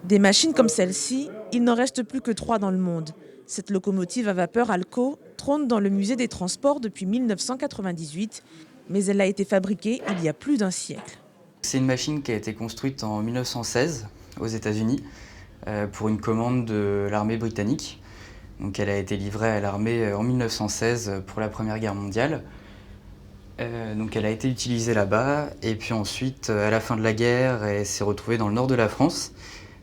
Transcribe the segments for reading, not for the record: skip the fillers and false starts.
Des machines comme celle-ci, il n'en reste plus que 3 dans le monde. Cette locomotive à vapeur Alco trône dans le musée des transports depuis 1998, mais elle a été fabriquée il y a plus d'un siècle. C'est une machine qui a été construite en 1916 aux États-Unis pour une commande de l'armée britannique. Donc elle a été livrée à l'armée en 1916 pour la Première Guerre mondiale. Donc elle a été utilisée là-bas et puis ensuite à la fin de la guerre elle s'est retrouvée dans le nord de la France,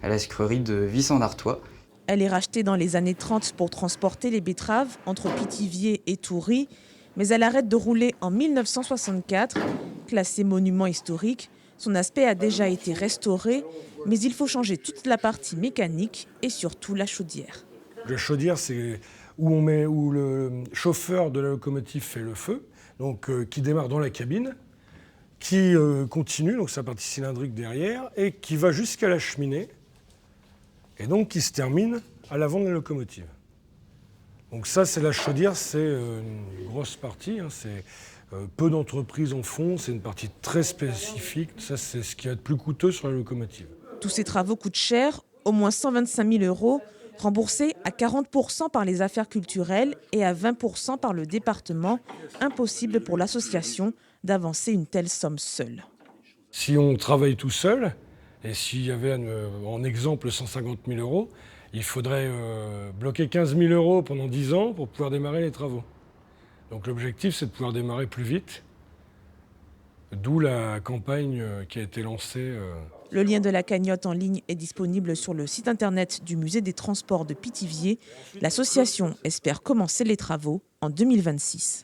à la sucrerie de Vis-en-Artois. Elle est rachetée dans les années 30 pour transporter les betteraves entre Pithiviers et Toury, mais elle arrête de rouler en 1964. Classée monument historique, son aspect a déjà été restauré, mais il faut changer toute la partie mécanique et surtout la chaudière. La chaudière, c'est où le chauffeur de la locomotive fait le feu, donc qui démarre dans la cabine, qui continue, donc sa partie cylindrique derrière, et qui va jusqu'à la cheminée, et donc qui se termine à l'avant de la locomotive. Donc ça, c'est la chaudière, c'est une grosse partie, c'est peu d'entreprises en font, c'est une partie très spécifique, ça c'est ce qui est le plus coûteux sur la locomotive. Tous ces travaux coûtent cher, au moins 125 000 €, remboursés à 40% par les affaires culturelles et à 20% par le département. Impossible pour l'association d'avancer une telle somme seule. Si on travaille tout seul, et s'il y avait en exemple 150 000 €, il faudrait bloquer 15 000 € pendant 10 ans pour pouvoir démarrer les travaux. Donc l'objectif, c'est de pouvoir démarrer plus vite, d'où la campagne qui a été lancée. Le lien de la cagnotte en ligne est disponible sur le site internet du musée des transports de Pithiviers. L'association espère commencer les travaux en 2026.